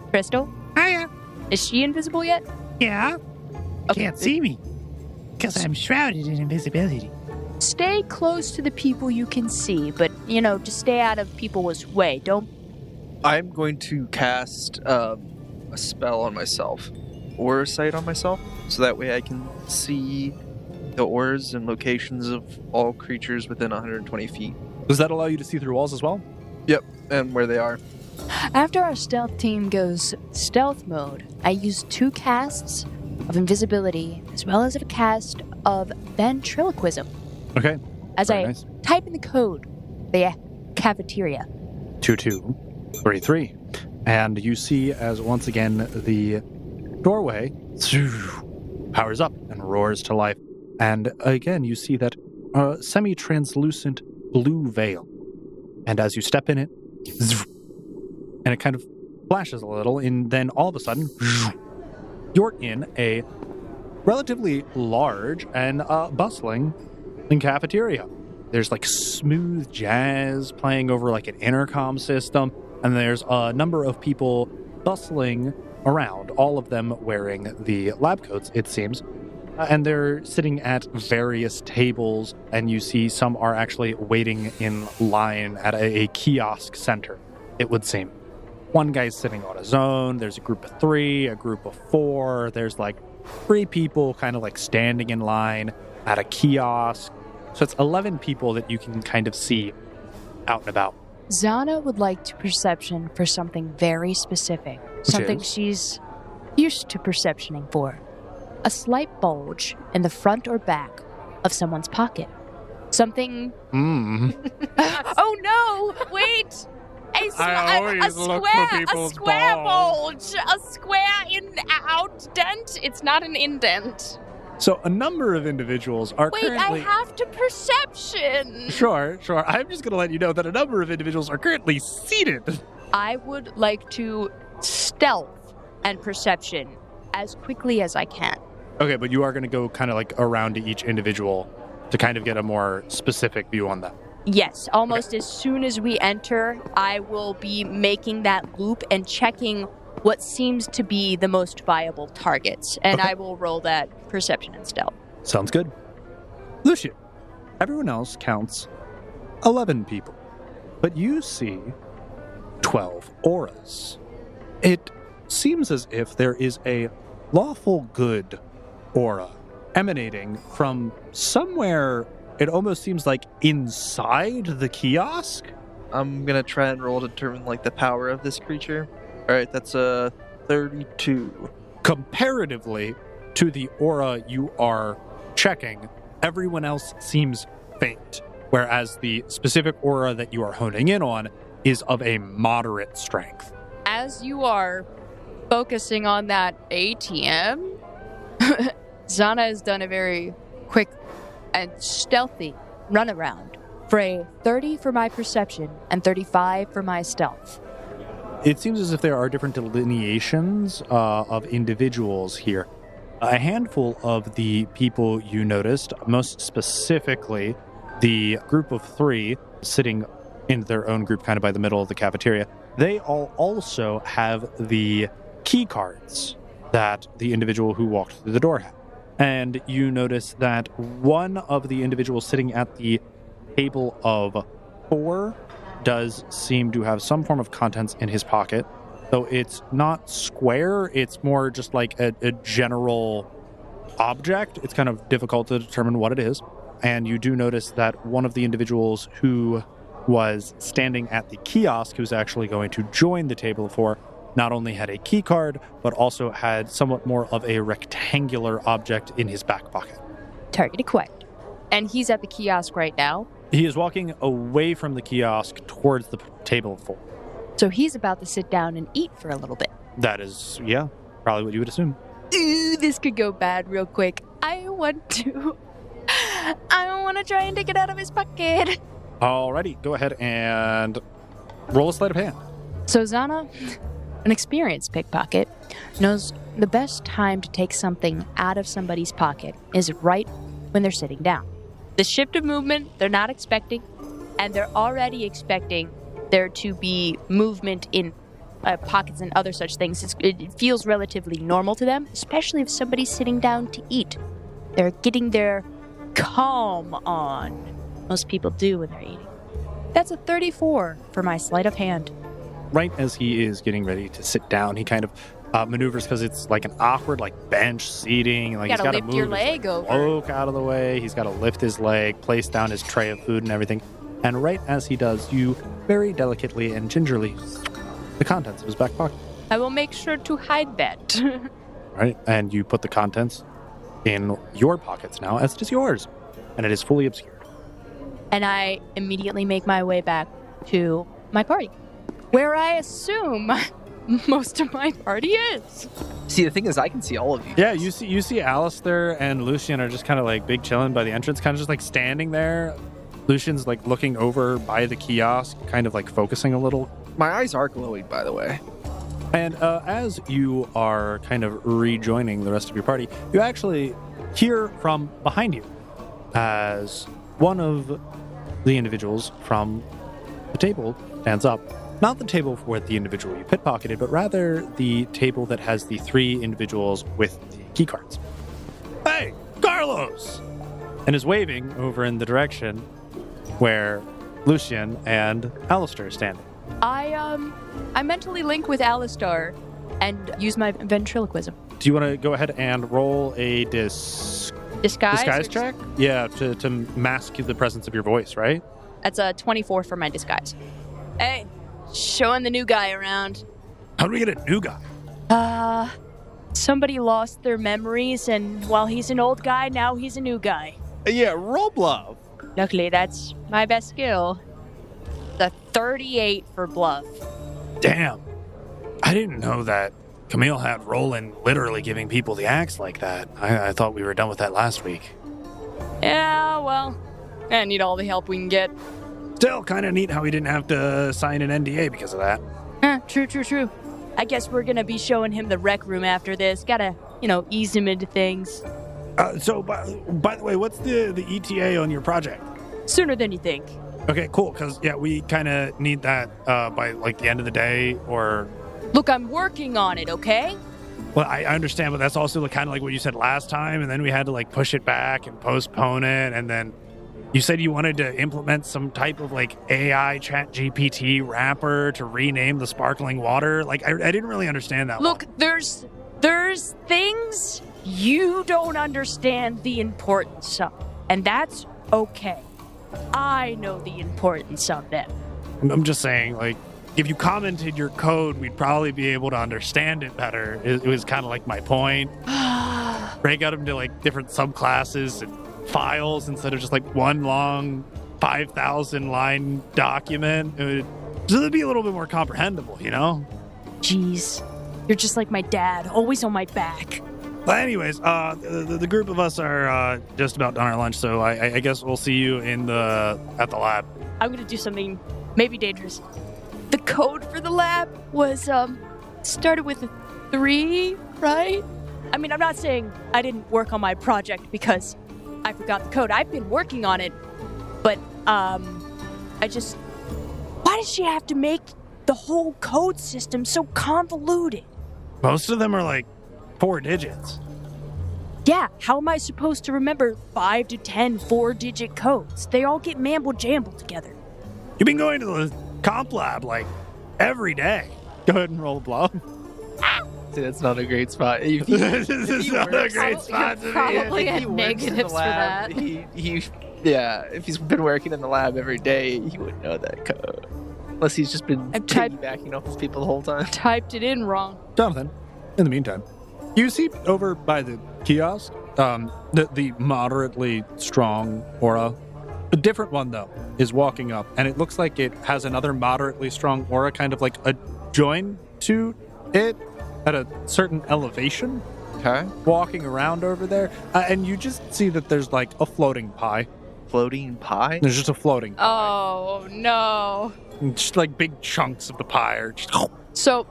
Crystal. Hiya. Is she invisible yet? Yeah. Okay. Can't see me. Because I'm shrouded in invisibility. Stay close to the people you can see, but, you know, just stay out of people's way. Don't... I'm going to cast a spell on myself, Aura Sight on myself, so that way I can see the auras and locations of all creatures within 120 feet. does that allow you to see through walls as well? Yep, and where they are. After our stealth team goes stealth mode, I use 2 casts of invisibility as well as a cast of ventriloquism. Okay. As Very I nice. type in the code, the cafeteria. 2233. And you see as once again the doorway powers up and roars to life. And again, you see that semi-translucent blue veil. And as you step in it, and it kind of flashes a little, and then all of a sudden, you're in a relatively large and bustling cafeteria. There's like smooth jazz playing over like an intercom system, and there's a number of people bustling around, all of them wearing the lab coats, it seems. And they're sitting at various tables, and you see some are actually waiting in line at a kiosk center, it would seem. One guy's sitting on his own, there's a group of 3, a group of 4, there's like 3 people kind of like standing in line at a kiosk. So it's 11 people that you can kind of see out and about. Zana would like to perception for something very specific. Something she's used to perceptioning for. A slight bulge in the front or back of someone's pocket. Something... Oh no! Wait! A square bulge! A square in-out dent? It's not an indent. So a number of individuals are currently... Wait, I have to perception! Sure. I'm just going to let you know that a number of individuals are currently seated. I would like to stealth and perception as quickly as I can. Okay, but you are going to go kind of like around to each individual to kind of get a more specific view on them. Yes, almost as soon as we enter, I will be making that loop and checking what seems to be the most viable targets, and I will roll that perception and stealth. Sounds good. Lucian, everyone else counts 11 people, but you see 12 auras. It seems as if there is a lawful good aura emanating from somewhere. It almost seems like inside the kiosk. I'm gonna try and roll to determine like the power of this creature. All right, that's a 32. Comparatively to the aura you are checking, everyone else seems faint, whereas the specific aura that you are honing in on is of a moderate strength. As you are focusing on that ATM, Zana has done a very quick and stealthy runaround for a 30 for my perception and 35 for my stealth. It seems as if there are different delineations of individuals here. A handful of the people you noticed, most specifically the group of 3 sitting in their own group kind of by the middle of the cafeteria, they all also have the key cards that the individual who walked through the door had. And you notice that one of the individuals sitting at the table of 4 does seem to have some form of contents in his pocket, though it's not square, it's more just like a general object. It's kind of difficult to determine what it is. And you do notice that one of the individuals who was standing at the kiosk, who's actually going to join the table of 4, not only had a key card, but also had somewhat more of a rectangular object in his back pocket. Target acquired. And he's at the kiosk right now. He is walking away from the kiosk towards the table of 4. So he's about to sit down and eat for a little bit. That is, yeah, probably what you would assume. Ooh, this could go bad real quick. I want to try and take it out of his pocket. Alrighty, go ahead and roll a sleight of hand. So Zana, an experienced pickpocket, knows the best time to take something out of somebody's pocket is right when they're sitting down. The shift of movement they're not expecting, and they're already expecting there to be movement in pockets and other such things. It feels relatively normal to them, especially if somebody's sitting down to eat. They're getting their calm on. Most people do when they're eating. That's a 34 for my sleight of hand. Right as he is getting ready to sit down, he kind of maneuvers because it's like an awkward bench seating. Like you he's got to lift move your his leg over. cloak out of the way. He's got to lift his leg, place down his tray of food and everything. And right as he does, you very delicately and gingerly the contents of his back pocket. I will make sure to hide that. Right, and you put the contents in your pockets now, as it is yours, and it is fully obscured. And I immediately make my way back to my party, where I assume most of my party is. See, the thing is, I can see all of you. Yeah, you see Alistair and Lucian are just kind of like big chilling by the entrance, kind of just like standing there. Lucian's like looking over by the kiosk, kind of like focusing a little. My eyes are glowing, by the way. And as you are kind of rejoining the rest of your party, you actually hear from behind you as one of the individuals from the table stands up. Not the table with the individual you pickpocketed, but rather the table that has the 3 individuals with the key cards. Hey, Carlos! And is waving over in the direction where Lucian and Alistair are standing. I mentally link with Alistair and use my ventriloquism. Do you want to go ahead and roll a disguise check? Yeah, to mask the presence of your voice, right? That's a 24 for my disguise. Hey, showing the new guy around. How do we get a new guy? Somebody lost their memories, and while he's an old guy, now he's a new guy. Yeah, roll bluff. Luckily, that's my best skill. The 38 for bluff. Damn. I didn't know that Camille had Roland literally giving people the axe like that. I thought we were done with that last week. Yeah, well, I need all the help we can get. Still kind of neat how we didn't have to sign an NDA because of that. True. I guess we're gonna be showing him the rec room after this. Gotta, ease him into things. So, by the way, what's the ETA on your project? Sooner than you think. Okay, cool, because, we kind of need that by, the end of the day, or... Look, I'm working on it, okay? Well, I understand, but that's also kind of like what you said last time, and then we had to, push it back and postpone it, and then you said you wanted to implement some type of, AI ChatGPT wrapper to rename the sparkling water. I didn't really understand that. Look, there's things you don't understand the importance of, and that's okay. I know the importance of them. I'm just saying, if you commented your code, we'd probably be able to understand it better. It was kind of my point. Break out into different subclasses and files instead of just one long 5,000 line document. It'd be a little bit more comprehensible, Jeez, you're just like my dad, always on my back. But anyways, the group of us are just about done our lunch, so I guess we'll see you at the lab. I'm gonna do something maybe dangerous. The code for the lab was started with a 3, right? I mean, I'm not saying I didn't work on my project because I forgot the code. I've been working on it, but why does she have to make the whole code system so convoluted? Most of them are 4 digits. Yeah, how am I supposed to remember 5 to 10 4-digit codes? They all get mamble-jambled together. You've been going to the comp lab, every day. Go ahead and roll a bluff. See, that's not a great spot. This is not a great spot to be in. Probably had negatives for that. If he's been working in the lab every day, he wouldn't know that code. Unless he's just been piggybacking off his people the whole time. Typed it in wrong. Jonathan, in the meantime, you see over by the kiosk, the moderately strong aura. A different one, though, is walking up, and it looks like it has another moderately strong aura, kind of adjoined to it at a certain elevation. Okay. Walking around over there, and you just see that there's a floating pie. Floating pie? There's just a floating pie. Oh, no. And just big chunks of the pie are just... So,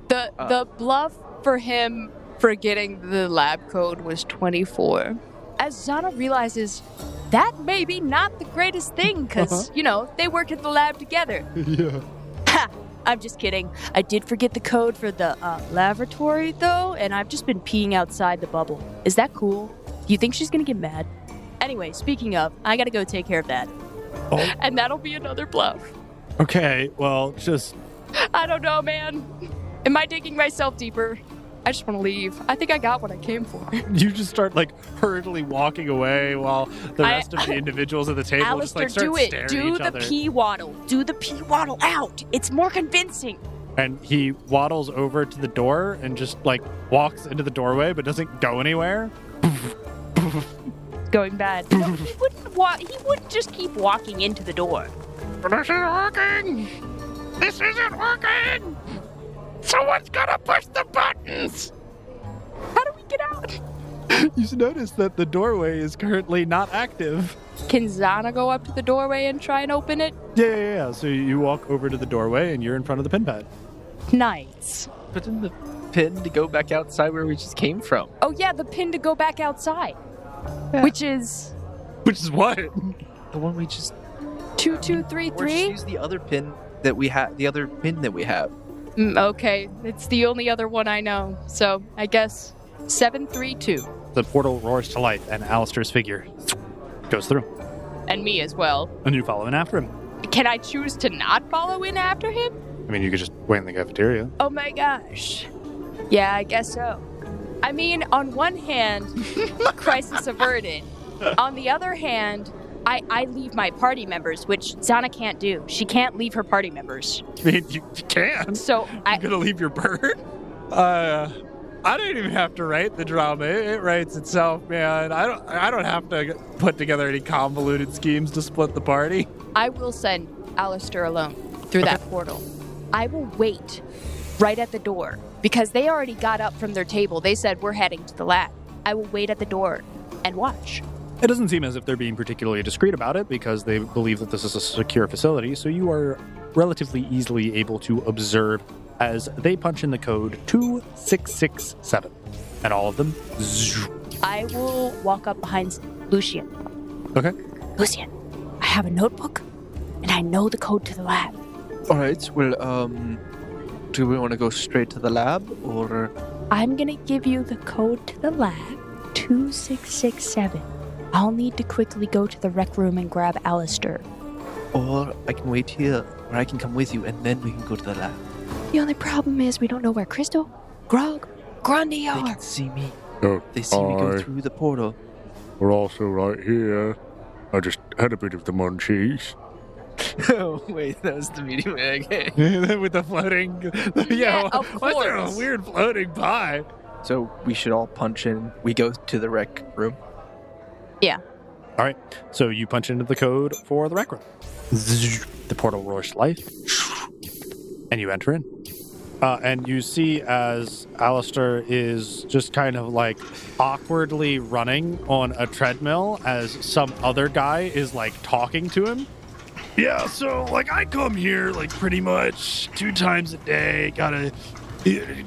the bluff for him for getting the lab code was 24. As Zana realizes, that may be not the greatest thing, because, they work at the lab together. Yeah. Ha! I'm just kidding. I did forget the code for the laboratory, though, and I've just been peeing outside the bubble. Is that cool? Do you think she's gonna get mad? Anyway, speaking of, I gotta go take care of that. Oh. And that'll be another bluff. Okay, well, just... I don't know, man. Am I digging myself deeper? I just want to leave. I think I got what I came for. You just start hurriedly walking away while the rest of the individuals at the table Alistair, just start staring at each other. Do the pee waddle. Do the pee waddle out. It's more convincing. And he waddles over to the door and just walks into the doorway but doesn't go anywhere. Going bad. No, he wouldn't just keep walking into the door. This isn't working! This isn't working! Someone's gotta push the buttons! How do we get out? You notice that the doorway is currently not active. Can Zana go up to the doorway and try and open it? Yeah. So you walk over to the doorway and you're in front of the pin pad. Nice. Put in the pin to go back outside where we just came from. Oh yeah, the pin to go back outside. Yeah. Which is what? The one we just... 2233? Or just use the other pin that we have. The other pin that we have. Okay, it's the only other one I know. So I guess 732. The portal roars to life and Alistair's figure goes through. And me as well. And you follow in after him. Can I choose to not follow in after him? I mean, you could just wait in the cafeteria. Oh my gosh. Yeah, I guess so. I mean, on one hand, crisis averted. On the other hand, I leave my party members, which Zana can't do. She can't leave her party members. I mean, you can. So I'm gonna leave your bird? I don't even have to write the drama. It writes itself, man. I don't have to put together any convoluted schemes to split the party. I will send Alistair alone through that portal. I will wait right at the door because they already got up from their table. They said, we're heading to the lab. I will wait at the door and watch. It doesn't seem as if they're being particularly discreet about it because they believe that this is a secure facility, so you are relatively easily able to observe as they punch in the code 2667. And all of them... I will walk up behind Lucian. Okay. Lucian, I have a notebook, and I know the code to the lab. All right, well, do we want to go straight to the lab, or...? I'm going to give you the code to the lab, 2667. I'll need to quickly go to the rec room and grab Alistair. Or I can wait here, or I can come with you, and then we can go to the lab. The only problem is we don't know where Crystal, Grog, Grundy are. They can see me. Oh, they see me go through the portal. We're also right here. I just had a bit of the munchies. Oh, wait, that was the medium egg. With the floating... Yeah, of course. What's there a weird floating pie? So we should all punch in. We go to the rec room. Yeah. All right. So you punch into the code for the rec room. The portal roars to life. And you enter in. And you see as Alistair is just kind of like awkwardly running on a treadmill as some other guy is like talking to him. Yeah, so like I come here like pretty much 2 times a day. Gotta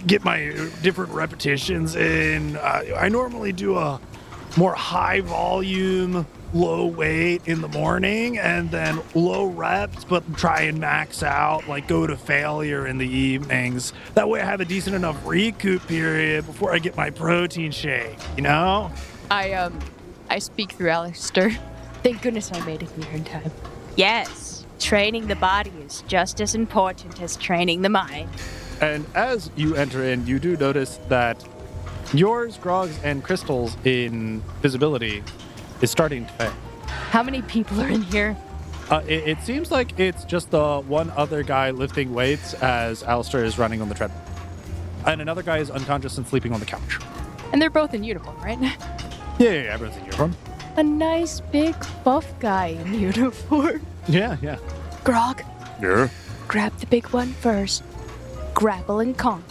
get my different repetitions in. I normally do a more high volume, low weight in the morning and then low reps, but try and max out, like go to failure in the evenings. That way I have a decent enough recoup period before I get my protein shake, you know? I speak through Alistair. Thank goodness I made it here in time. Yes, training the body is just as important as training the mind. And as you enter in, you do notice that yours, Grog's, and Crystal's in visibility is starting to fade. How many people are in here? It seems like it's just the one other guy lifting weights as Alistair is running on the treadmill. And another guy is unconscious and sleeping on the couch. And they're both in uniform, right? Yeah, everyone's in uniform. A nice big buff guy in uniform. Yeah. Grog. Yeah? Grab the big one first. Grapple and conk.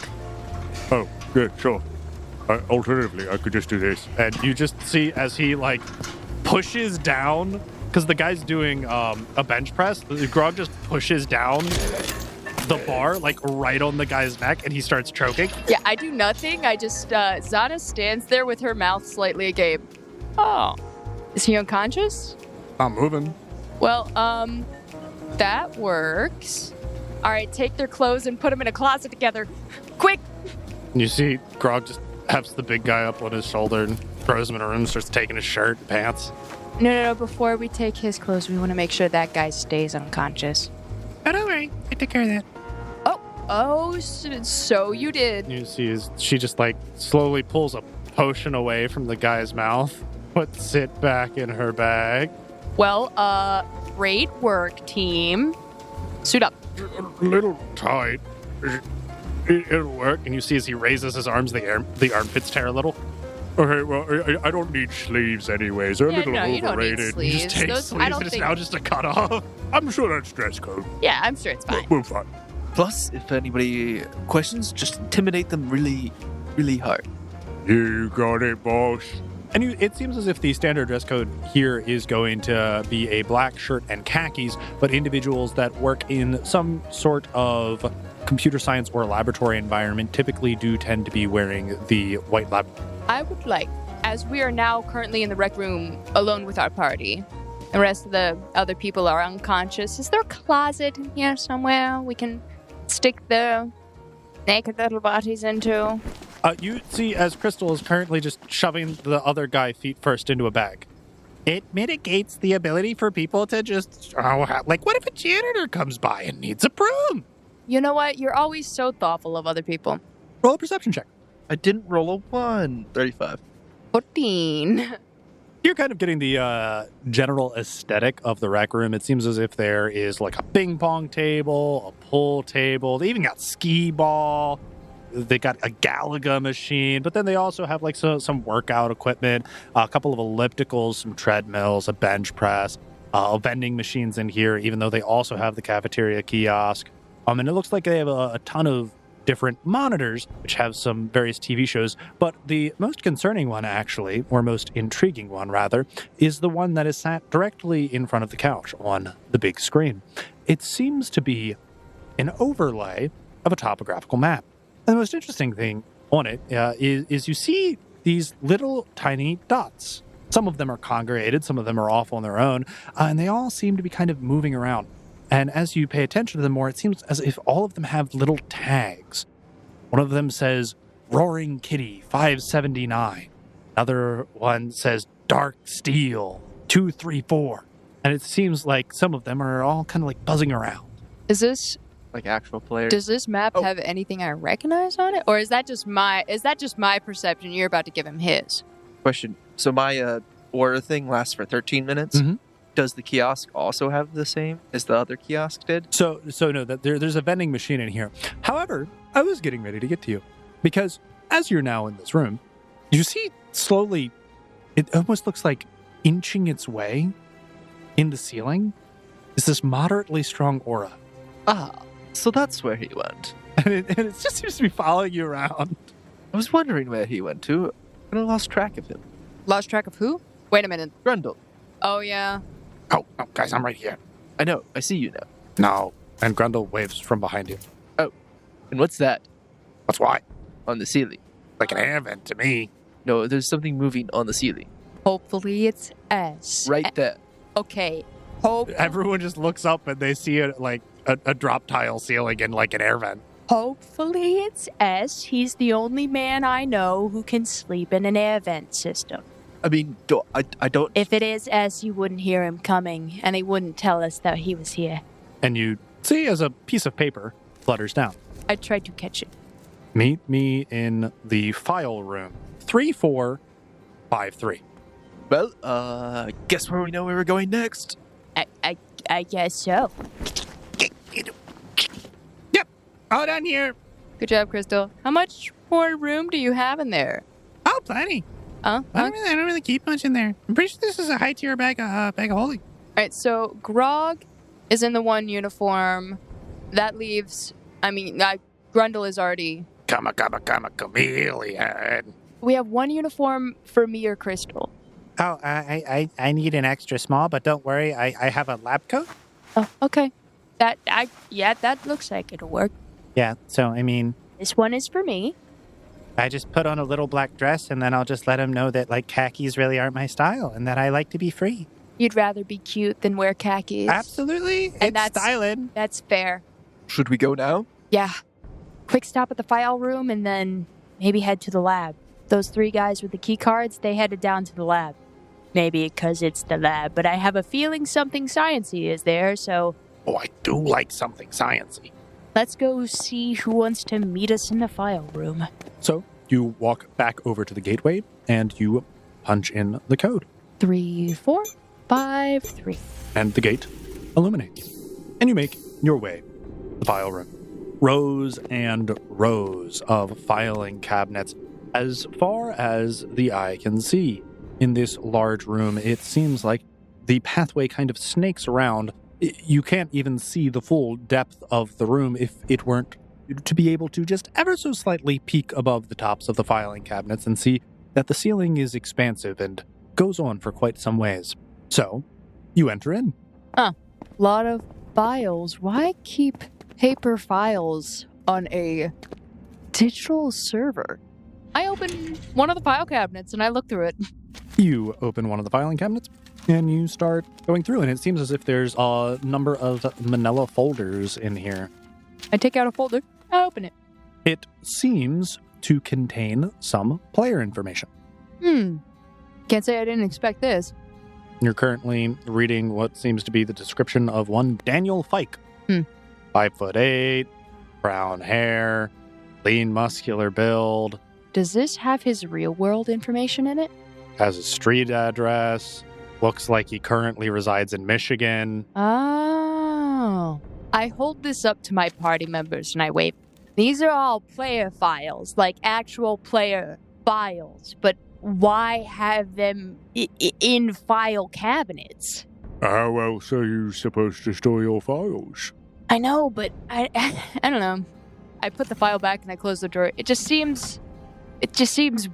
Oh, good, sure. Alternatively, I could just do this. And you just see as he like pushes down, because the guy's doing a bench press, Grog just pushes down the bar like right on the guy's neck and he starts choking. Yeah, I do nothing. I just, Zana stands there with her mouth slightly agape. Oh, is he unconscious? I'm moving. Well, that works. All right, take their clothes and put them in a closet together. Quick! You see Grog just hefts the big guy up on his shoulder and throws him in a room, starts taking his shirt and pants. No. Before we take his clothes, we want to make sure that guy stays unconscious. Oh, don't worry. I took care of that. Oh, so you did. You see she just like slowly pulls a potion away from the guy's mouth, puts it back in her bag. Well, great work, team. Suit up. A little tight. It'll work. And you see as he raises his arms, the armpits tear a little. Okay, well, I don't need sleeves anyways. They're a little overrated. You don't need sleeves. You just take Those, sleeves I don't and it's think... now just a cut off. I'm sure that's dress code. Yeah, I'm sure it's fine. We're fine. Plus, if anybody questions, just intimidate them really, really hard. You got it, boss. And it seems as if the standard dress code here is going to be a black shirt and khakis, but individuals that work in some sort of computer science or laboratory environment typically do tend to be wearing the white lab. I would like, as we are now currently in the rec room alone with our party, the rest of the other people are unconscious, is there a closet in here somewhere we can stick the naked little bodies into? You see, as Crystal is currently just shoving the other guy feet first into a bag. It mitigates the ability for people to just, like, what if a janitor comes by and needs a broom? You know what? You're always so thoughtful of other people. Roll a perception check. I didn't roll a 1. 35. 14. You're kind of getting the general aesthetic of the rec room. It seems as if there is like a ping pong table, a pool table. They even got skee ball. They got a Galaga machine, but then they also have like some workout equipment, a couple of ellipticals, some treadmills, a bench press, vending machines in here, even though they also have the cafeteria kiosk. And it looks like they have a ton of different monitors, which have some various TV shows. But the most concerning one, actually, or most intriguing one, rather, is the one that is sat directly in front of the couch on the big screen. It seems to be an overlay of a topographical map. And the most interesting thing on it is you see these little tiny dots. Some of them are congregated, some of them are off on their own, and they all seem to be kind of moving around. And as you pay attention to them more, it seems as if all of them have little tags. One of them says Roaring Kitty 579. Another one says Dark Steel 234. And it seems like some of them are all kind of like buzzing around. Is this... Like actual players. Does this map have anything I recognize on it? Or is that just my perception? You're about to give him his. Question. So my order thing lasts for 13 minutes. Mm-hmm. Does the kiosk also have the same as the other kiosk did? So no, that there's a vending machine in here. However, I was getting ready to get to you because as you're now in this room, you see slowly, it almost looks like inching its way in the ceiling is this moderately strong aura. Ah, so that's where he went. And it just seems to be following you around. I was wondering where he went to. I lost track of him. Lost track of who? Wait a minute. Grundle. Oh, yeah. Oh, guys, I'm right here. I know. I see you now. No. And Grundle waves from behind you. Oh, and what's that? What's what? On the ceiling. Like an air vent to me. No, there's something moving on the ceiling. Hopefully it's S. Right there. Okay. Everyone just looks up and they see it like a drop tile ceiling and like an air vent. Hopefully it's S. He's the only man I know who can sleep in an air vent system. I mean, I don't... If it is S, you wouldn't hear him coming, and he wouldn't tell us that he was here. And you see as a piece of paper flutters down. I tried to catch it. Meet me in the file room. 3453. Well, guess where we know where we're going next? I guess so. Yep, all down here. Good job, Crystal. How much more room do you have in there? Oh, plenty. I don't really keep much in there. I'm pretty sure this is a high tier bag of holding. All right, so Grog is in the one uniform. That leaves, Grundle is already... Chameleon. We have one uniform for me or Crystal. Oh, I need an extra small, but don't worry, I have a lab coat. Oh, okay. That looks like it'll work. Yeah, so, This one is for me. I just put on a little black dress, and then I'll just let him know that, like, khakis really aren't my style, and that I like to be free. You'd rather be cute than wear khakis. Absolutely. And it's styling. That's fair. Should we go now? Yeah. Quick stop at the file room, and then maybe head to the lab. Those 3 guys with the key cards, they headed down to the lab. Maybe because it's the lab, but I have a feeling something sciencey is there, so... Oh, I do like something sciencey. Let's go see who wants to meet us in the file room. So you walk back over to the gateway and you punch in the code. 3453. And the gate illuminates. And you make your way to the file room. Rows and rows of filing cabinets as far as the eye can see. In this large room, it seems like the pathway kind of snakes around You can't even see the full depth of the room if it weren't to be able to just ever so slightly peek above the tops of the filing cabinets and see that the ceiling is expansive and goes on for quite some ways. So, you enter in. Lot of files. Why keep paper files on a digital server? I open one of the file cabinets and I look through it. You open one of the filing cabinets and you start going through, and it seems as if there's a number of manila folders in here. I take out a folder. I open it. It seems to contain some player information. Can't say I didn't expect this. You're currently reading what seems to be the description of one Daniel Fike. 5'8", brown hair, lean muscular build, Does this have his real world information in it? has a street address, looks like he currently resides in Michigan. Oh. I hold this up to my party members and I wave. These are all player files, like actual player files, but why have them in file cabinets? How else are you supposed to store your files? I know, but I don't know. I put the file back and I close the drawer. It just seems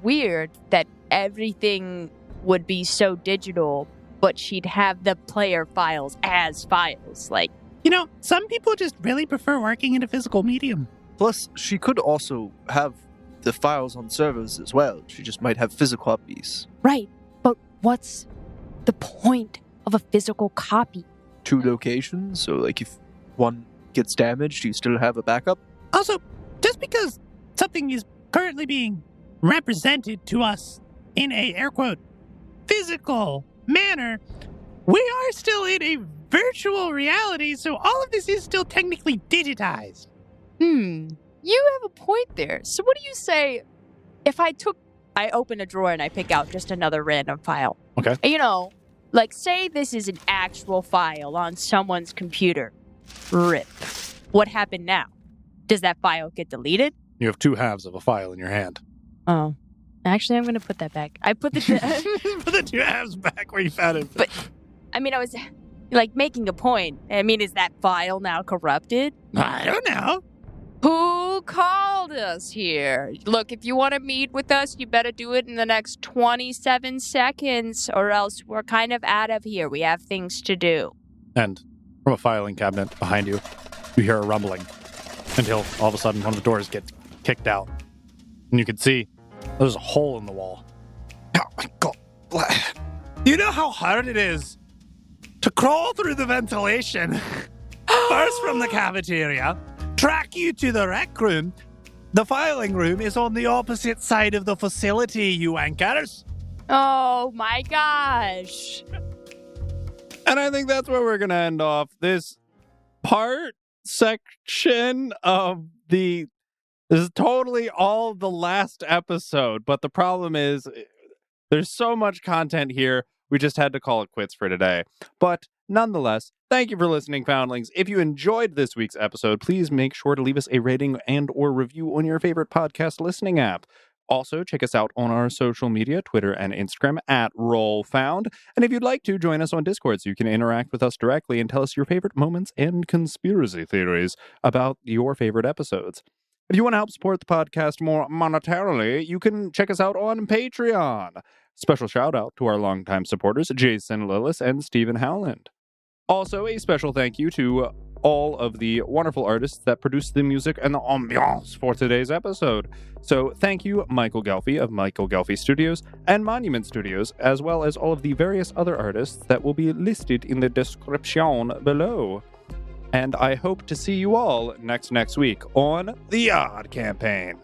weird that everything would be so digital, but she'd have the player files as files. Like, You know, some people just really prefer working in a physical medium. Plus, she could also have the files on servers as well. She just might have physical copies. right, but what's the point of a physical copy? 2 locations, so like if one gets damaged, you still have a backup. Also, just because something is currently being represented to us in a, air quote, physical manner, we are still in a virtual reality, so all of this is still technically digitized. You have a point there. So what do you say if I open a drawer and I pick out just another random file? Okay. You know, like say this is an actual file on someone's computer. RIP. What happened now? Does that file get deleted? You have 2 halves of a file in your hand. Oh. Actually, I'm going to put that back. I put the... Put the 2 halves back where you found it. But, I mean, I was, like, making a point. I mean, is that file now corrupted? I don't know. Who called us here? Look, if you want to meet with us, you better do it in the next 27 seconds, or else we're kind of out of here. We have things to do. And from a filing cabinet behind you, you hear a rumbling until all of a sudden one of the doors gets kicked out. And you can see there's a hole in the wall. Oh my God. You know how hard it is to crawl through the ventilation, first from the cafeteria, track you to the rec room. The filing room is on the opposite side of the facility, you anchors. Oh my gosh. And I think that's where we're going to end off this section of this is totally all the last episode. But the problem is there's so much content here. We just had to call it quits for today. But nonetheless, thank you for listening, Foundlings. If you enjoyed this week's episode, please make sure to leave us a rating and or review on your favorite podcast listening app. Also, check us out on our social media, Twitter and Instagram @RollFound. And if you'd like to, join us on Discord so you can interact with us directly and tell us your favorite moments and conspiracy theories about your favorite episodes. If you want to help support the podcast more monetarily, you can check us out on Patreon. Special shout out to our longtime supporters, Jason Lillis and Stephen Howland. Also, a special thank you to all of the wonderful artists that produced the music and the ambiance for today's episode. So thank you, Michael Ghelfi of Michael Ghelfi Studios and Monument Studios, as well as all of the various other artists that will be listed in the description below. And I hope to see you all next week on The Odd Campaign.